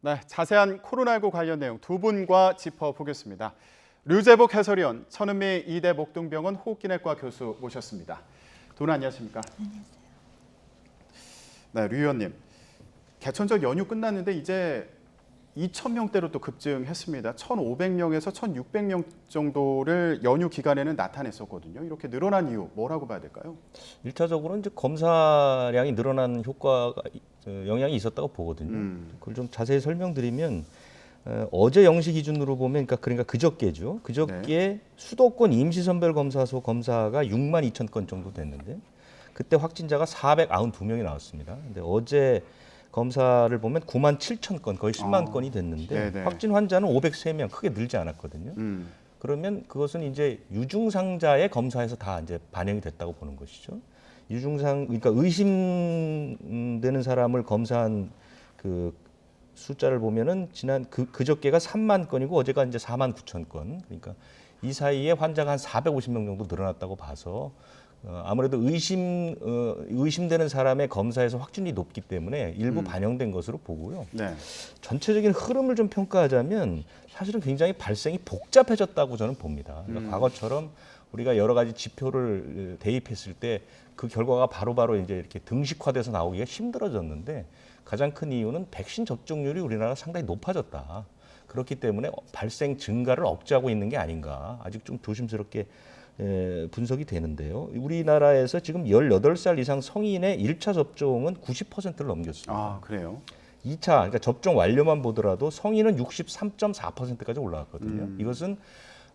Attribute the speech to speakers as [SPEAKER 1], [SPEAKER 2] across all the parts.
[SPEAKER 1] 네, 자세한 코로나19 관련 내용 두 분과 짚어보겠습니다. 류재복 해설위원, 천은미 이대 목동병원 호흡기내과 교수 모셨습니다. 두 분 안녕하십니까?
[SPEAKER 2] 안녕하세요.
[SPEAKER 1] 네, 류 의원님. 개천절 연휴 끝났는데 이제 2,000명대로 또 급증했습니다. 1,500명에서 1,600명 정도를 연휴 기간에는 나타냈었거든요. 이렇게 늘어난 이유 뭐라고 봐야 될까요?
[SPEAKER 3] 1차적으로는 이제 검사량이 늘어난 효과가 영향이 있었다고 보거든요. 그걸 좀 자세히 설명드리면 어제 0시 기준으로 보면 그러니까 그저께죠. 그저께
[SPEAKER 1] 네.
[SPEAKER 3] 수도권 임시선별검사소 검사가 6만 2천 건 정도 됐는데 그때 확진자가 492명이 나왔습니다. 근데 어제 검사를 보면 9만 7천 건, 거의 10만 건이 됐는데
[SPEAKER 1] 네네.
[SPEAKER 3] 확진 환자는 503명, 크게 늘지 않았거든요. 그러면 그것은 이제 유증상자의 검사에서 다 이제 반영이 됐다고 보는 것이죠. 유증상, 그러니까 의심되는 사람을 검사한 그 숫자를 보면은 지난 그저께가 3만 건이고 어제가 이제 4만 9천 건. 그러니까 이 사이에 환자가 한 450명 정도 늘어났다고 봐서 아무래도 의심되는 사람의 검사에서 확진이 높기 때문에 일부 반영된 것으로 보고요.
[SPEAKER 1] 네.
[SPEAKER 3] 전체적인 흐름을 좀 평가하자면 사실은 굉장히 발생이 복잡해졌다고 저는 봅니다. 그러니까 과거처럼 우리가 여러 가지 지표를 대입했을 때 그 결과가 바로바로 이제 이렇게 등식화돼서 나오기가 힘들어졌는데 가장 큰 이유는 백신 접종률이 우리나라가 상당히 높아졌다. 그렇기 때문에 발생 증가를 억제하고 있는 게 아닌가. 아직 좀 조심스럽게 분석이 되는데요. 우리나라에서 지금 18살 이상 성인의 1차 접종은 90%를 넘겼습니다.
[SPEAKER 1] 아, 그래요?
[SPEAKER 3] 2차, 그러니까 접종 완료만 보더라도 성인은 63.4%까지 올라갔거든요. 이것은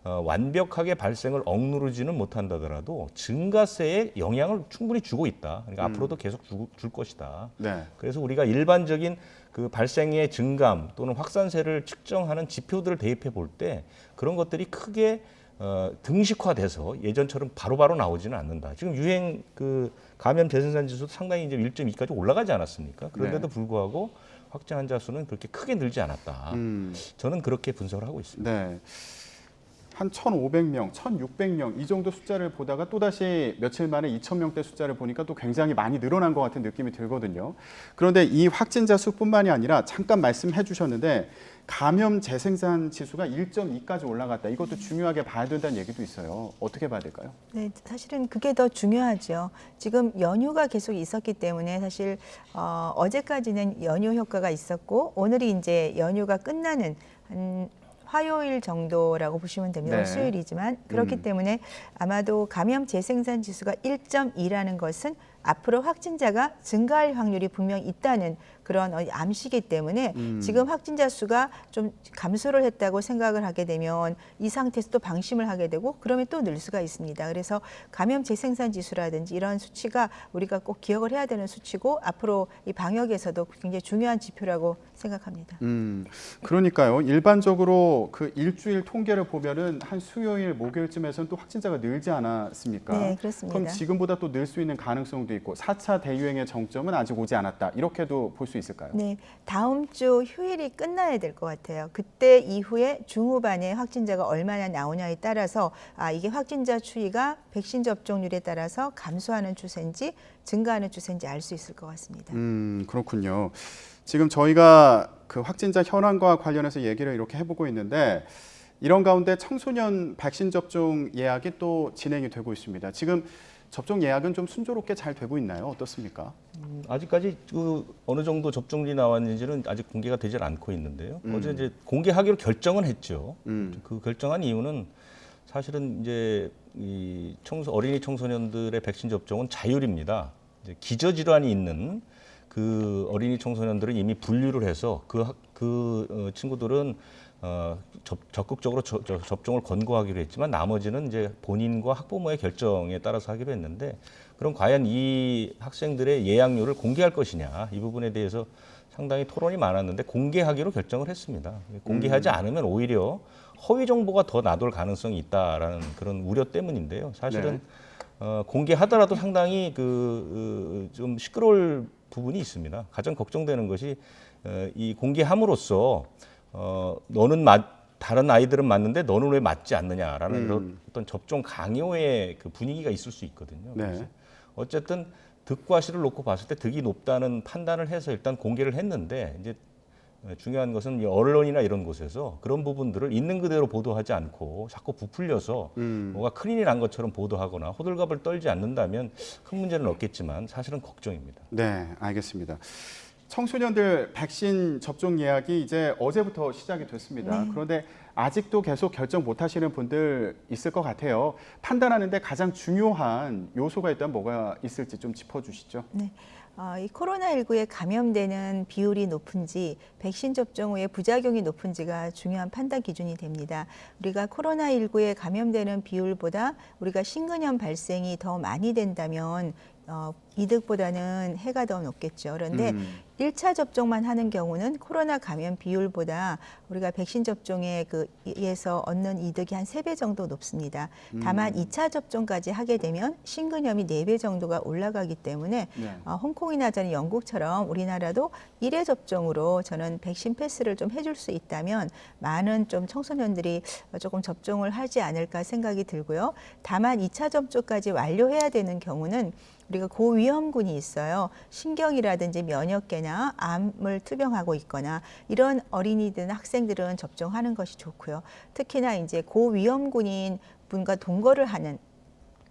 [SPEAKER 3] 완벽하게 발생을 억누르지는 못한다더라도 증가세에 영향을 충분히 주고 있다. 그러니까 앞으로도 계속 줄 것이다.
[SPEAKER 1] 네.
[SPEAKER 3] 그래서 우리가 일반적인 그 발생의 증감 또는 확산세를 측정하는 지표들을 대입해 볼 때 그런 것들이 크게 등식화돼서 예전처럼 바로바로 나오지는 않는다. 지금 유행 그 감염 재생산 지수도 상당히 이제 1.2까지 올라가지 않았습니까? 그런데도
[SPEAKER 1] 네.
[SPEAKER 3] 불구하고 확진 환자 수는 그렇게 크게 늘지 않았다. 저는 그렇게 분석을 하고 있습니다.
[SPEAKER 1] 네. 한 1,500명, 1,600명 이 정도 숫자를 보다가 또다시 며칠 만에 2,000명대 숫자를 보니까 또 굉장히 많이 늘어난 것 같은 느낌이 들거든요. 그런데 이 확진자 수뿐만이 아니라 잠깐 말씀해 주셨는데 감염 재생산 지수가 1.2까지 올라갔다. 이것도 중요하게 봐야 된다는 얘기도 있어요. 어떻게 봐야 될까요?
[SPEAKER 2] 네, 사실은 그게 더 중요하죠. 지금 연휴가 계속 있었기 때문에 사실 어제까지는 연휴 효과가 있었고 오늘이 이제 연휴가 끝나는 한 화요일 정도라고 보시면 됩니다.
[SPEAKER 1] 네.
[SPEAKER 2] 수요일이지만 그렇기 때문에 아마도 감염 재생산 지수가 1.2라는 것은 앞으로 확진자가 증가할 확률이 분명 있다는 그런 암시이기 때문에 지금 확진자 수가 좀 감소를 했다고 생각을 하게 되면 이 상태에서 또 방심을 하게 되고 그러면 또 늘 수가 있습니다. 그래서 감염 재생산 지수라든지 이런 수치가 우리가 꼭 기억을 해야 되는 수치고 앞으로 이 방역에서도 굉장히 중요한 지표라고 생각합니다.
[SPEAKER 1] 그러니까요. 일반적으로 그 일주일 통계를 보면은 한 수요일, 목요일쯤에서는 또 확진자가 늘지 않았습니까?
[SPEAKER 2] 네, 그렇습니다.
[SPEAKER 1] 그럼 지금보다 또 늘 수 있는 가능성도 있고 4차 대유행의 정점은 아직 오지 않았다. 이렇게도 볼 수 있을까요?
[SPEAKER 2] 네, 다음 주 휴일이 끝나야 될 것 같아요. 그때 이후에 중후반에 확진자가 얼마나 나오냐에 따라서 이게 확진자 추이가 백신 접종률에 따라서 감소하는 추세인지 증가하는 추세인지 알 수 있을 것 같습니다.
[SPEAKER 1] 그렇군요. 지금 저희가 그 확진자 현황과 관련해서 얘기를 이렇게 해보고 있는데 이런 가운데 청소년 백신 접종 예약이 또 진행이 되고 있습니다. 지금 접종 예약은 좀 순조롭게 잘 되고 있나요? 어떻습니까?
[SPEAKER 3] 아직까지 어느 정도 접종률이 나왔는지는 아직 공개가 되질 않고 있는데요. 어제 이제 공개하기로 결정은 했죠. 그 결정한 이유는 사실은 이제 이 어린이 청소년들의 백신 접종은 자율입니다. 이제 기저질환이 있는 그 어린이 청소년들은 이미 분류를 해서 그 친구들은 적극적으로 접종을 권고하기로 했지만 나머지는 이제 본인과 학부모의 결정에 따라서 하기로 했는데 그럼 과연 이 학생들의 예약률을 공개할 것이냐 이 부분에 대해서 상당히 토론이 많았는데 공개하기로 결정을 했습니다. 공개하지 않으면 오히려 허위 정보가 더 나돌 가능성이 있다라는 그런 우려 때문인데요. 사실은 공개하더라도 상당히 좀 시끄러울 부분이 있습니다. 가장 걱정되는 것이 이 공개함으로써 너는 다른 아이들은 맞는데 너는 왜 맞지 않느냐라는 이런 어떤 접종 강요의 그 분위기가 있을 수 있거든요.
[SPEAKER 1] 네.
[SPEAKER 3] 그래서 어쨌든 득과 실을 놓고 봤을 때 득이 높다는 판단을 해서 일단 공개를 했는데 이제 중요한 것은 이 언론이나 이런 곳에서 그런 부분들을 있는 그대로 보도하지 않고 자꾸 부풀려서 뭐가 큰일이 난 것처럼 보도하거나 호들갑을 떨지 않는다면 큰 문제는 없겠지만 사실은 걱정입니다.
[SPEAKER 1] 네, 알겠습니다. 청소년들 백신 접종 예약이 이제 어제부터 시작이 됐습니다. 그런데 아직도 계속 결정 못 하시는 분들 있을 것 같아요. 판단하는데 가장 중요한 요소가 있다면 뭐가 있을지 좀 짚어주시죠.
[SPEAKER 2] 네. 이 코로나19에 감염되는 비율이 높은지 백신 접종 후에 부작용이 높은지가 중요한 판단 기준이 됩니다. 우리가 코로나19에 감염되는 비율보다 우리가 신근염 발생이 더 많이 된다면 이득보다는 해가 더 높겠죠. 그런데 1차 접종만 하는 경우는 코로나 감염 비율보다 우리가 백신 접종에 의해서 얻는 이득이 한 3배 정도 높습니다. 다만 2차 접종까지 하게 되면 신근염이 4배 정도가 올라가기 때문에 홍콩이나 저는 영국처럼 우리나라도 1회 접종으로 저는 백신 패스를 좀 해줄 수 있다면 많은 좀 청소년들이 조금 접종을 하지 않을까 생각이 들고요. 다만 2차 접종까지 완료해야 되는 경우는 우리가 고위험군이 있어요. 신경이라든지 면역계나 암을 투병하고 있거나 이런 어린이들은 학생들은 접종하는 것이 좋고요. 특히나 이제 고위험군인 분과 동거를 하는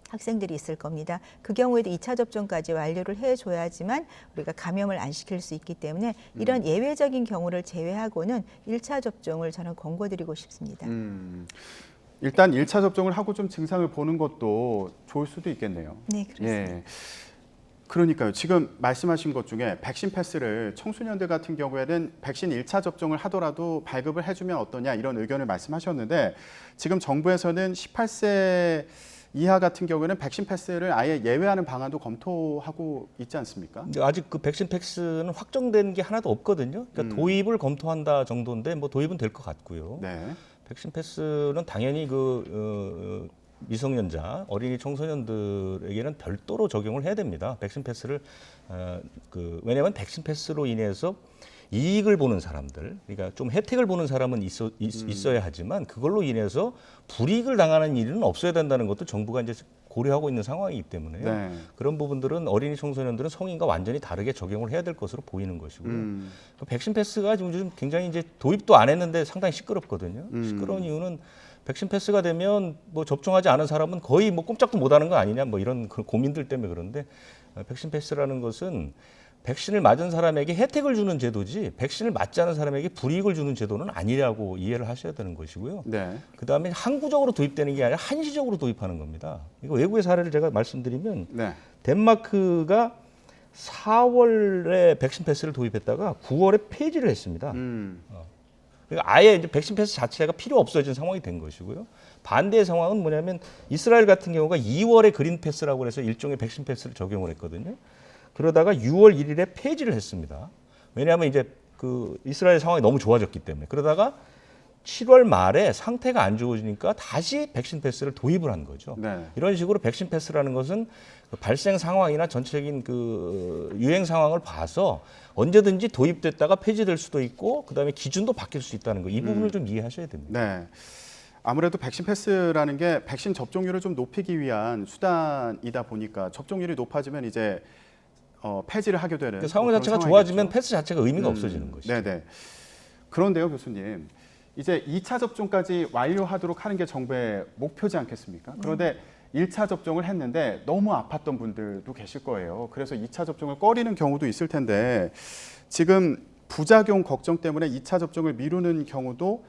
[SPEAKER 2] 학생들이 있을 겁니다. 그 경우에도 2차 접종까지 완료를 해줘야지만 우리가 감염을 안 시킬 수 있기 때문에 이런 예외적인 경우를 제외하고는 1차 접종을 저는 권고드리고 싶습니다.
[SPEAKER 1] 일단 1차 접종을 하고 좀 증상을 보는 것도 좋을 수도 있겠네요.
[SPEAKER 2] 네, 그렇습니다.
[SPEAKER 1] 예. 그러니까요. 지금 말씀하신 것 중에 백신 패스를 청소년들 같은 경우에는 백신 1차 접종을 하더라도 발급을 해주면 어떠냐 이런 의견을 말씀하셨는데 지금 정부에서는 18세 이하 같은 경우에는 백신 패스를 아예 예외하는 방안도 검토하고 있지 않습니까?
[SPEAKER 3] 근데 아직 그 백신 패스는 확정된 게 하나도 없거든요. 그러니까 도입을 검토한다 정도인데 뭐 도입은 될 것 같고요.
[SPEAKER 1] 네.
[SPEAKER 3] 백신 패스는 당연히 미성년자, 어린이 청소년들에게는 별도로 적용을 해야 됩니다. 백신 패스를 왜냐하면 백신 패스로 인해서 이익을 보는 사람들, 그러니까 좀 혜택을 보는 사람은 있어야 하지만 그걸로 인해서 불이익을 당하는 일은 없어야 된다는 것도 정부가 이제 고려하고 있는 상황이기 때문에요.
[SPEAKER 1] 네.
[SPEAKER 3] 그런 부분들은 어린이 청소년들은 성인과 완전히 다르게 적용을 해야 될 것으로 보이는 것이고요. 백신 패스가 지금 굉장히 이제 도입도 안 했는데 상당히 시끄럽거든요. 시끄러운 이유는 백신 패스가 되면 뭐 접종하지 않은 사람은 거의 뭐 꼼짝도 못 하는 거 아니냐 뭐 이런 고민들 때문에 그런데 백신 패스라는 것은 백신을 맞은 사람에게 혜택을 주는 제도지 백신을 맞지 않은 사람에게 불이익을 주는 제도는 아니라고 이해를 하셔야 되는 것이고요.
[SPEAKER 1] 네.
[SPEAKER 3] 그다음에 항구적으로 도입되는 게 아니라 한시적으로 도입하는 겁니다. 이거 외국의 사례를 제가 말씀드리면
[SPEAKER 1] 네.
[SPEAKER 3] 덴마크가 4월에 백신 패스를 도입했다가 9월에 폐지를 했습니다. 그러니까 아예 이제 백신 패스 자체가 필요 없어진 상황이 된 것이고요. 반대의 상황은 뭐냐면 이스라엘 같은 경우가 2월에 그린 패스라고 해서 일종의 백신 패스를 적용을 했거든요. 그러다가 6월 1일에 폐지를 했습니다. 왜냐하면 이제 그 이스라엘 상황이 너무 좋아졌기 때문에. 그러다가 7월 말에 상태가 안 좋아지니까 다시 백신 패스를 도입을 한 거죠.
[SPEAKER 1] 네.
[SPEAKER 3] 이런 식으로 백신 패스라는 것은 그 발생 상황이나 전체적인 그 유행 상황을 봐서 언제든지 도입됐다가 폐지될 수도 있고 그다음에 기준도 바뀔 수 있다는 거. 이 부분을 좀 이해하셔야 됩니다.
[SPEAKER 1] 네. 아무래도 백신 패스라는 게 백신 접종률을 좀 높이기 위한 수단이다 보니까 접종률이 높아지면 이제 폐지를 하게 되는
[SPEAKER 3] 그 상황
[SPEAKER 1] 그런
[SPEAKER 3] 자체가
[SPEAKER 1] 상황이겠죠.
[SPEAKER 3] 좋아지면 패스 자체가 의미가 없어지는 것이죠.
[SPEAKER 1] 네네. 그런데요, 교수님. 이제 2차 접종까지 완료하도록 하는 게 정부의 목표지 않겠습니까? 그런데 1차 접종을 했는데 너무 아팠던 분들도 계실 거예요. 그래서 2차 접종을 꺼리는 경우도 있을 텐데 지금 부작용 걱정 때문에 2차 접종을 미루는 경우도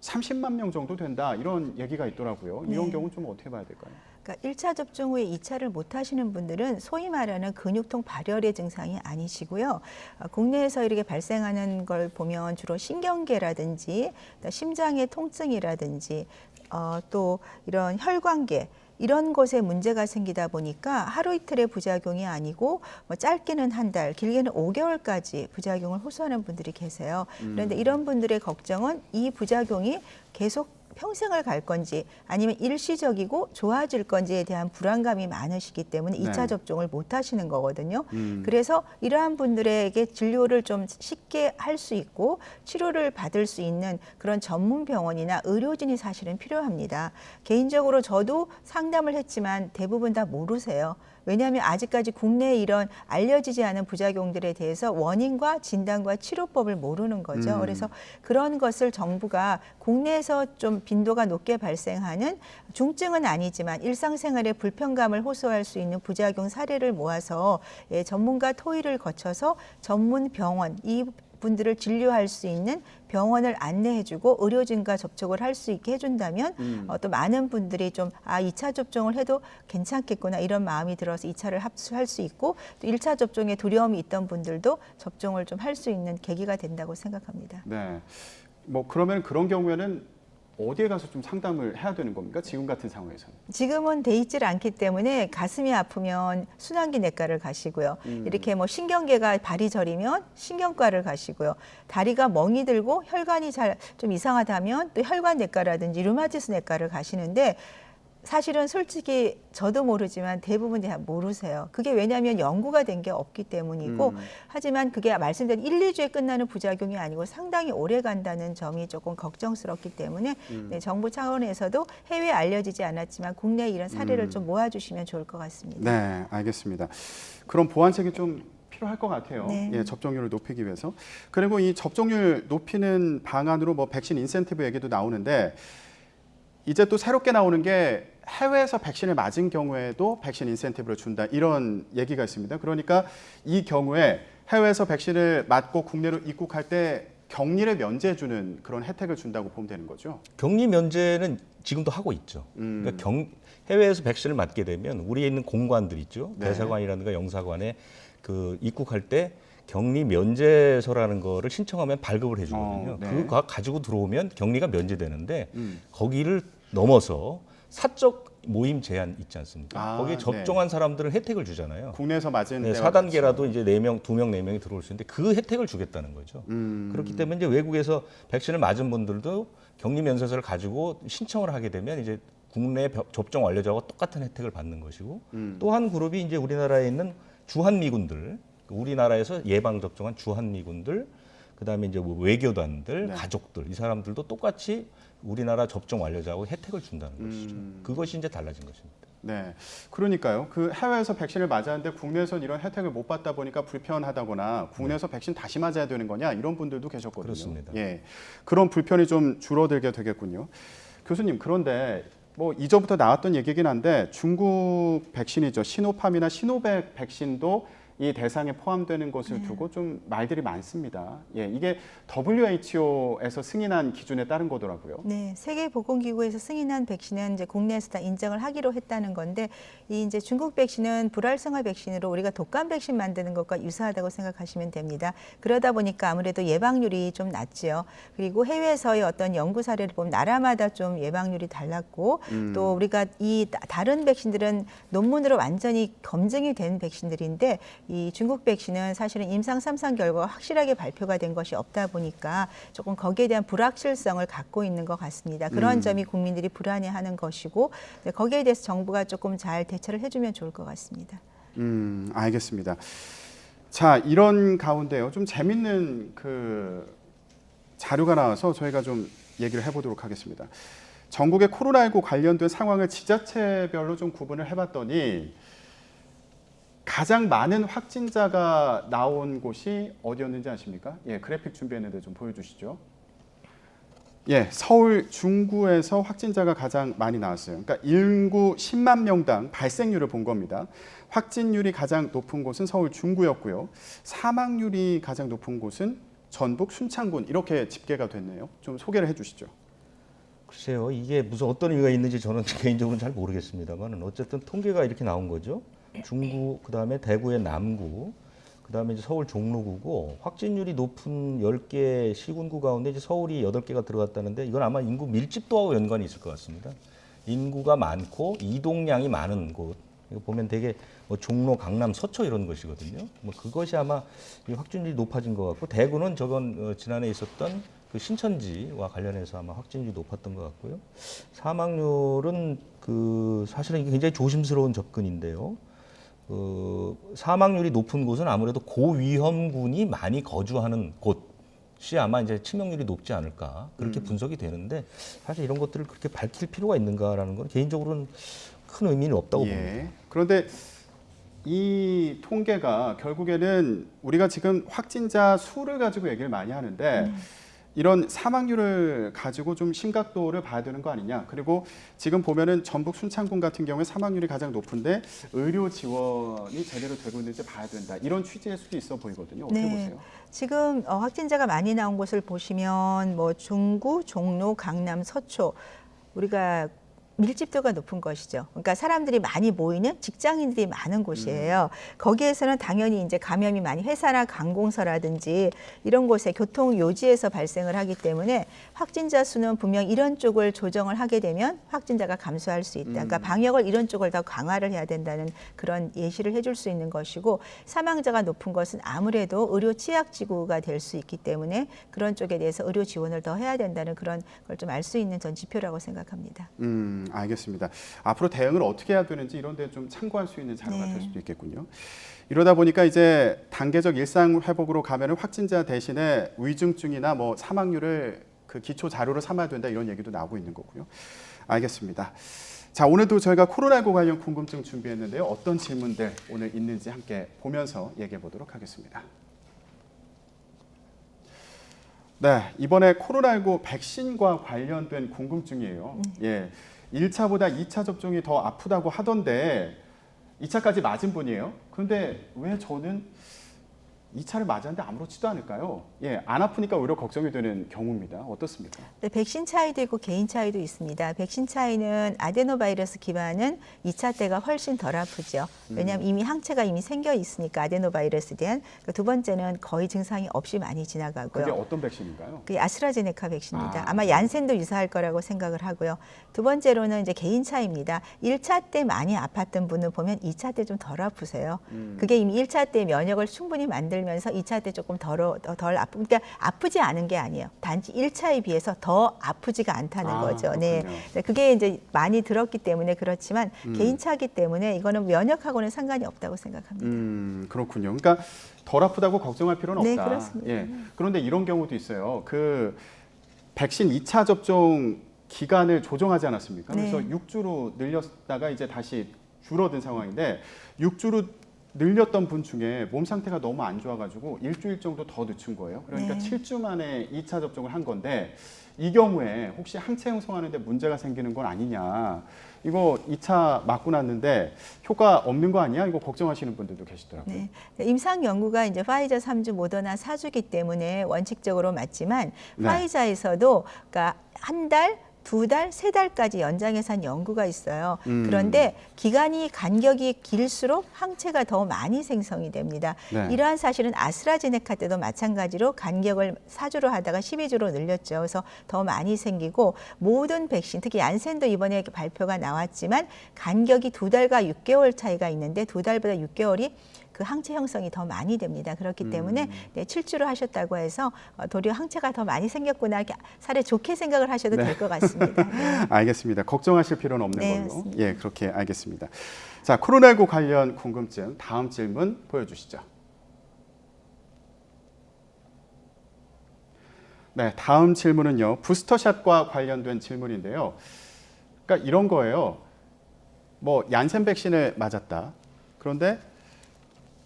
[SPEAKER 1] 30만 명 정도 된다 이런 얘기가 있더라고요. 이런 경우는 좀 어떻게 봐야 될까요?
[SPEAKER 2] 그러니까 1차 접종 후에 2차를 못 하시는 분들은 소위 말하는 근육통 발열의 증상이 아니시고요. 국내에서 이렇게 발생하는 걸 보면 주로 신경계라든지 심장의 통증이라든지 또 이런 혈관계 이런 곳에 문제가 생기다 보니까 하루 이틀의 부작용이 아니고 뭐 짧게는 한 달, 길게는 5개월까지 부작용을 호소하는 분들이 계세요. 그런데 이런 분들의 걱정은 이 부작용이 계속 평생을 갈 건지 아니면 일시적이고 좋아질 건지에 대한 불안감이 많으시기 때문에 2차 접종을 못 하시는 거거든요. 그래서 이러한 분들에게 진료를 좀 쉽게 할 수 있고 치료를 받을 수 있는 그런 전문 병원이나 의료진이 사실은 필요합니다. 개인적으로 저도 상담을 했지만 대부분 다 모르세요. 왜냐하면 아직까지 국내에 이런 알려지지 않은 부작용들에 대해서 원인과 진단과 치료법을 모르는 거죠. 그래서 그런 것을 정부가 국내에서 좀 빈도가 높게 발생하는 중증은 아니지만 일상생활에 불편감을 호소할 수 있는 부작용 사례를 모아서 전문가 토의를 거쳐서 전문 병원, 이 분들을 진료할 수 있는 병원을 안내해주고 의료진과 접촉을 할 수 있게 해준다면 또 많은 분들이 좀 2차 접종을 해도 괜찮겠구나 이런 마음이 들어서 2차를 합수할 수 있고 또 1차 접종에 두려움이 있던 분들도 접종을 좀 할 수 있는 계기가 된다고 생각합니다.
[SPEAKER 1] 네. 뭐 그러면 그런 경우에는 어디에 가서 좀 상담을 해야 되는 겁니까? 지금 같은 상황에서는.
[SPEAKER 2] 지금은 돼 있질 않기 때문에 가슴이 아프면 순환기 내과를 가시고요. 이렇게 뭐 신경계가 발이 저리면 신경과를 가시고요. 다리가 멍이 들고 혈관이 잘 좀 이상하다면 또 혈관 내과라든지 류마티스 내과를 가시는데 사실은 솔직히 저도 모르지만 대부분 다 모르세요. 그게 왜냐하면 연구가 된 게 없기 때문이고 하지만 그게 말씀드린 1, 2주에 끝나는 부작용이 아니고 상당히 오래 간다는 점이 조금 걱정스럽기 때문에 네, 정부 차원에서도 해외에 알려지지 않았지만 국내에 이런 사례를 좀 모아주시면 좋을 것 같습니다.
[SPEAKER 1] 네, 알겠습니다. 그런 보완책이 좀 필요할 것 같아요.
[SPEAKER 2] 네.
[SPEAKER 1] 예, 접종률을 높이기 위해서. 그리고 이 접종률 높이는 방안으로 뭐 백신 인센티브 얘기도 나오는데 이제 또 새롭게 나오는 게 해외에서 백신을 맞은 경우에도 백신 인센티브를 준다 이런 얘기가 있습니다. 그러니까 이 경우에 해외에서 백신을 맞고 국내로 입국할 때 격리를 면제해 주는 그런 혜택을 준다고 보면 되는 거죠.
[SPEAKER 3] 격리 면제는 지금도 하고 있죠. 그러니까 해외에서 백신을 맞게 되면 우리에 있는 공관들 있죠.
[SPEAKER 1] 네.
[SPEAKER 3] 대사관이라든가 영사관에 그 입국할 때 격리 면제서라는 거를 신청하면 발급을 해주거든요.
[SPEAKER 1] 네.
[SPEAKER 3] 그거 가지고 들어오면 격리가 면제되는데 거기를 넘어서 사적 모임 제한 있지 않습니까? 거기에 접종한 사람들은 혜택을 주잖아요.
[SPEAKER 1] 국내에서 맞은
[SPEAKER 3] 네,
[SPEAKER 1] 때와
[SPEAKER 3] 4단계라도 이제 4명, 2명, 4명이 들어올 수 있는데 그 혜택을 주겠다는 거죠. 그렇기 때문에 이제 외국에서 백신을 맞은 분들도 격리 면세서를 가지고 신청을 하게 되면 이제 국내 접종 완료자와 똑같은 혜택을 받는 것이고 또 한 그룹이 이제 우리나라에 있는 주한미군들, 우리나라에서 예방 접종한 주한미군들, 그다음에 이제 뭐 외교단들,
[SPEAKER 1] 네.
[SPEAKER 3] 가족들 이 사람들도 똑같이 우리나라 접종 완료자하고 혜택을 준다는 것이죠. 그것이 이제 달라진 것입니다.
[SPEAKER 1] 네, 그러니까요. 그 해외에서 백신을 맞았는데 국내에선 이런 혜택을 못 받다 보니까 불편하다거나 국내에서 백신 다시 맞아야 되는 거냐 이런 분들도 계셨거든요.
[SPEAKER 3] 그렇습니다.
[SPEAKER 1] 예, 그런 불편이 좀 줄어들게 되겠군요. 교수님, 그런데 뭐 이전부터 나왔던 얘기긴 한데 중국 백신이죠. 시노팜이나 시노백 백신도 이 대상에 포함되는 것을 두고 좀 말들이 많습니다. 예, 이게 WHO에서 승인한 기준에 따른 거더라고요.
[SPEAKER 2] 네, 세계보건기구에서 승인한 백신은 이제 국내에서 다 인정을 하기로 했다는 건데 이 이제 중국 백신은 불활성화 백신으로 우리가 독감 백신 만드는 것과 유사하다고 생각하시면 됩니다. 그러다 보니까 아무래도 예방률이 좀 낮지요. 그리고 해외에서의 어떤 연구 사례를 보면 나라마다 좀 예방률이 달랐고 또 우리가 이 다른 백신들은 논문으로 완전히 검증이 된 백신들인데 이 중국 백신은 사실은 임상 3상 결과가 확실하게 발표가 된 것이 없다 보니까 조금 거기에 대한 불확실성을 갖고 있는 것 같습니다. 그런 점이 국민들이 불안해하는 것이고 거기에 대해서 정부가 조금 잘 대처를 해주면 좋을 것 같습니다.
[SPEAKER 1] 알겠습니다. 자, 이런 가운데요. 좀 재밌는 그 자료가 나와서 저희가 좀 얘기를 해보도록 하겠습니다. 전국의 코로나19 관련된 상황을 지자체별로 좀 구분을 해봤더니 가장 많은 확진자가 나온 곳이 어디였는지 아십니까? 예, 그래픽 준비했는데 좀 보여주시죠. 예, 서울 중구에서 확진자가 가장 많이 나왔어요. 그러니까 인구 10만 명당 발생률을 본 겁니다. 확진율이 가장 높은 곳은 서울 중구였고요. 사망률이 가장 높은 곳은 전북 순창군 이렇게 집계가 됐네요. 좀 소개를 해주시죠.
[SPEAKER 3] 글쎄요, 이게 무슨 어떤 의미가 있는지 저는 개인적으로는 잘 모르겠습니다만 어쨌든 통계가 이렇게 나온 거죠. 중구, 그다음에 대구의 남구, 그다음에 이제 서울 종로구고 확진율이 높은 10개 시군구 가운데 이제 서울이 8개가 들어갔다는데 이건 아마 인구 밀집도하고 연관이 있을 것 같습니다. 인구가 많고 이동량이 많은 곳. 이거 보면 되게 뭐 종로, 강남, 서초 이런 것이거든요. 뭐 그것이 아마 이 확진율이 높아진 것 같고 대구는 저건 지난해 있었던 그 신천지와 관련해서 아마 확진율이 높았던 것 같고요. 사망률은 그 사실은 이게 굉장히 조심스러운 접근인데요. 사망률이 높은 곳은 아무래도 고위험군이 많이 거주하는 곳이 아마 이제 치명률이 높지 않을까 그렇게 분석이 되는데 사실 이런 것들을 그렇게 밝힐 필요가 있는가라는 건 개인적으로는 큰 의미는 없다고 봅니다.
[SPEAKER 1] 그런데 이 통계가 결국에는 우리가 지금 확진자 수를 가지고 얘기를 많이 하는데 이런 사망률을 가지고 좀 심각도를 봐야 되는 거 아니냐. 그리고 지금 보면은 전북 순창군 같은 경우에 사망률이 가장 높은데 의료 지원이 제대로 되고 있는지 봐야 된다. 이런 취지일 수도 있어 보이거든요. 어떻게 보세요?
[SPEAKER 2] 지금 확진자가 많이 나온 곳을 보시면 뭐 중구, 종로, 강남, 서초 우리가 밀집도가 높은 것이죠. 그러니까 사람들이 많이 모이는 직장인들이 많은 곳이에요. 거기에서는 당연히 이제 감염이 많이 회사나 관공서라든지 이런 곳에 교통 요지에서 발생을 하기 때문에 확진자 수는 분명 이런 쪽을 조정을 하게 되면 확진자가 감소할 수 있다. 그러니까 방역을 이런 쪽을 더 강화를 해야 된다는 그런 예시를 해줄 수 있는 것이고 사망자가 높은 것은 아무래도 의료 취약지구가 될 수 있기 때문에 그런 쪽에 대해서 의료 지원을 더 해야 된다는 그런 걸 좀 알 수 있는 전 지표라고 생각합니다.
[SPEAKER 1] 알겠습니다. 앞으로 대응을 어떻게 해야 되는지 이런 데 좀 참고할 수 있는 자료가 될 수도 있겠군요. 이러다 보니까 이제 단계적 일상 회복으로 가면은 확진자 대신에 위중증이나 뭐 사망률을 그 기초 자료로 삼아야 된다 이런 얘기도 나오고 있는 거고요. 알겠습니다. 자, 오늘도 저희가 코로나19 관련 궁금증 준비했는데요. 어떤 질문들 오늘 있는지 함께 보면서 얘기해 보도록 하겠습니다. 네, 이번에 코로나19 백신과 관련된 궁금증이에요. 예. 1차보다 2차 접종이 더 아프다고 하던데 2차까지 맞은 분이에요. 그런데 왜 저는 2차를 맞았는데 아무렇지도 않을까요? 예, 안 아프니까 오히려 걱정이 되는 경우입니다. 어떻습니까?
[SPEAKER 2] 네, 백신 차이도 있고 개인 차이도 있습니다. 백신 차이는 아데노바이러스 기반은 2차 때가 훨씬 덜 아프죠. 왜냐하면 이미 항체가 이미 생겨 있으니까 아데노바이러스에 대한. 두 번째는 거의 증상이 없이 많이 지나가고요.
[SPEAKER 1] 그게 어떤 백신인가요?
[SPEAKER 2] 그게 아스트라제네카 백신입니다. 아마 얀센도 유사할 거라고 생각을 하고요. 두 번째로는 이제 개인 차이입니다. 1차 때 많이 아팠던 분을 보면 2차 때 좀 덜 아프세요. 그게 이미 1차 때 면역을 충분히 만들면서 2차 때 조금 덜 아프. 그러니까 아프지 않은 게 아니에요. 단지 1차에 비해서 더 아프지가 않다는 거죠. 네. 그게 이제 많이 들었기 때문에 그렇지만 개인 차이기 때문에 이거는 면역하고는 상관이 없다고 생각합니다.
[SPEAKER 1] 그렇군요. 그러니까 덜 아프다고 걱정할 필요는
[SPEAKER 2] 네,
[SPEAKER 1] 없다.
[SPEAKER 2] 그렇습니다.
[SPEAKER 1] 예. 그런데 이런 경우도 있어요. 그 백신 2차 접종 기간을 조정하지 않았습니까?
[SPEAKER 2] 네.
[SPEAKER 1] 그래서 6주로 늘렸다가 이제 다시 줄어든 상황인데 6주로 늘렸던 분 중에 몸 상태가 너무 안 좋아가지고 일주일 정도 더 늦춘 거예요. 그러니까
[SPEAKER 2] 네.
[SPEAKER 1] 7주 만에 2차 접종을 한 건데 이 경우에 혹시 항체 형성하는데 문제가 생기는 건 아니냐. 이거 2차 맞고 났는데 효과 없는 거 아니야? 이거 걱정하시는 분들도 계시더라고요.
[SPEAKER 2] 네. 임상 연구가 이제 파이저 3주, 모더나 4주기 때문에 원칙적으로 맞지만
[SPEAKER 1] 네.
[SPEAKER 2] 파이자에서도 그러니까 한 달, 2달, 3달까지 연장해서 한 연구가 있어요. 그런데 기간이 간격이 길수록 항체가 더 많이 생성이 됩니다.
[SPEAKER 1] 네.
[SPEAKER 2] 이러한 사실은 아스트라제네카 때도 마찬가지로 간격을 4주로 하다가 12주로 늘렸죠. 그래서 더 많이 생기고 모든 백신, 특히 얀센도 이번에 발표가 나왔지만 간격이 2달과 6개월 차이가 있는데 2달보다 6개월이 그 항체 형성이 더 많이 됩니다. 그렇기 때문에 네, 7주로 하셨다고 해서 도리어 항체가 더 많이 생겼구나 이렇게 사례 좋게 생각을 하셔도 될 것 같습니다. 네.
[SPEAKER 1] 알겠습니다. 걱정하실 필요는 없는
[SPEAKER 2] 네,
[SPEAKER 1] 걸로.
[SPEAKER 2] 맞습니다.
[SPEAKER 1] 예, 그렇게 알겠습니다. 자, 코로나19 관련 궁금증 다음 질문 보여주시죠. 네, 다음 질문은요. 부스터샷과 관련된 질문인데요. 그러니까 이런 거예요. 뭐 얀센 백신을 맞았다. 그런데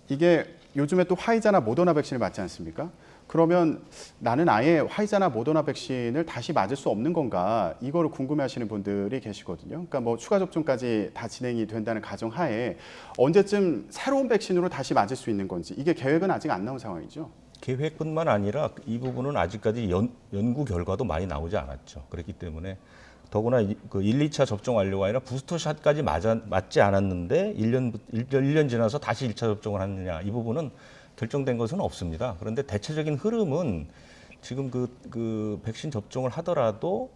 [SPEAKER 1] 이게 요즘에 또 화이자나 모더나 백신을 맞지 않습니까? 그러면 나는 아예 화이자나 모더나 백신을 다시 맞을 수 없는 건가? 이거를 궁금해하시는 분들이 계시거든요. 그러니까 뭐 추가 접종까지 다 진행이 된다는 가정하에 언제쯤 새로운 백신으로 다시 맞을 수 있는 건지 이게 계획은 아직 안 나온 상황이죠.
[SPEAKER 3] 계획뿐만 아니라 이 부분은 아직까지 연구 결과도 많이 나오지 않았죠. 그렇기 때문에 더구나 그 1, 2차 접종 완료가 아니라 부스터샷까지 맞지 않았는데 1년 지나서 다시 1차 접종을 하느냐 이 부분은 결정된 것은 없습니다. 그런데 대체적인 흐름은 지금 그 백신 접종을 하더라도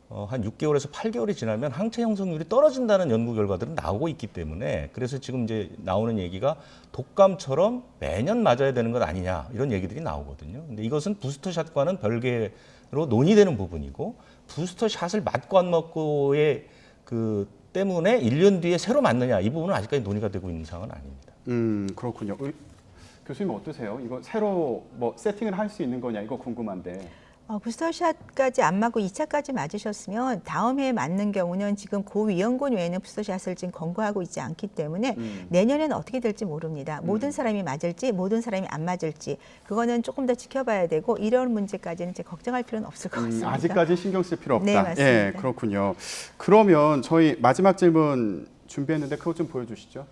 [SPEAKER 3] 한 6개월에서 8개월이 지나면 항체 형성률이 떨어진다는 연구 결과들은 나오고 있기 때문에 그래서 지금 이제 나오는 얘기가 독감처럼 매년 맞아야 되는 것 아니냐 이런 얘기들이 나오거든요. 근데 이것은 부스터샷과는 별개로 논의되는 부분이고 부스터샷을 맞고 안 맞고의 그 때문에 1년 뒤에 새로 맞느냐 이 부분은 아직까지 논의가 되고 있는 상황은 아닙니다.
[SPEAKER 1] 그렇군요. 교수님 어떠세요? 이거 새로 뭐 세팅을 할 수 있는 거냐 이거 궁금한데.
[SPEAKER 2] 부스터샷까지 안 맞고 2차까지 맞으셨으면 다음 해에 맞는 경우는 지금 고위험군 외에는 부스터샷을 지금 권고하고 있지 않기 때문에 내년에는 어떻게 될지 모릅니다. 모든 사람이 맞을지 모든 사람이 안 맞을지 그거는 조금 더 지켜봐야 되고 이런 문제까지는 이제 걱정할 필요는 없을 것 같습니다.
[SPEAKER 1] 아직까지 신경 쓸 필요 없다.
[SPEAKER 2] 네, 맞습니다.
[SPEAKER 1] 예, 그렇군요. 그러면 저희 마지막 질문 준비했는데 그거 좀 보여주시죠.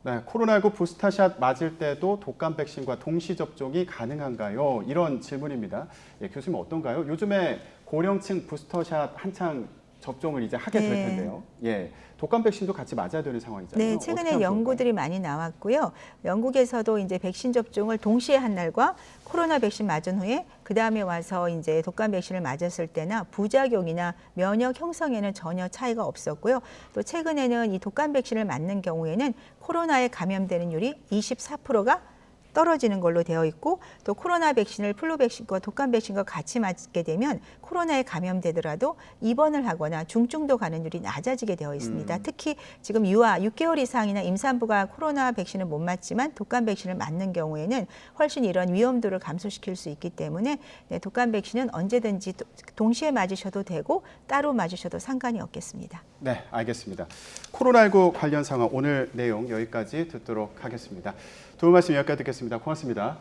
[SPEAKER 1] 네, 코로나19 부스터샷 맞을 때도 독감 백신과 동시 접종이 가능한가요? 이런 질문입니다. 예, 교수님 어떤가요? 요즘에 고령층 부스터샷 한창 접종을 이제 하게 될
[SPEAKER 2] 네.
[SPEAKER 1] 텐데요. 예, 독감 백신도 같이 맞아야 되는 상황이잖아요.
[SPEAKER 2] 네,
[SPEAKER 1] 어떻게
[SPEAKER 2] 최근에
[SPEAKER 1] 하면
[SPEAKER 2] 연구들이 많이 나왔고요. 영국에서도 이제 백신 접종을 동시에 한 날과 코로나 백신 맞은 후에 그 다음에 와서 이제 독감 백신을 맞았을 때나 부작용이나 면역 형성에는 전혀 차이가 없었고요. 또 최근에는 이 독감 백신을 맞는 경우에는 코로나에 감염되는 율이 24%가 떨어지는 걸로 되어 있고 또 코로나 백신을 플루 백신과 독감 백신과 같이 맞게 되면 코로나에 감염되더라도 입원을 하거나 중증도 가는율이 낮아지게 되어 있습니다. 특히 지금 유아 6개월 이상이나 임산부가 코로나 백신을 못 맞지만 독감 백신을 맞는 경우에는 훨씬 이런 위험도를 감소시킬 수 있기 때문에 네, 독감 백신은 언제든지 동시에 맞으셔도 되고 따로 맞으셔도 상관이 없겠습니다.
[SPEAKER 1] 네, 알겠습니다. 코로나19 관련 상황 오늘 내용 여기까지 듣도록 하겠습니다. 도움 말씀 여기까지 듣겠습니다. 고맙습니다.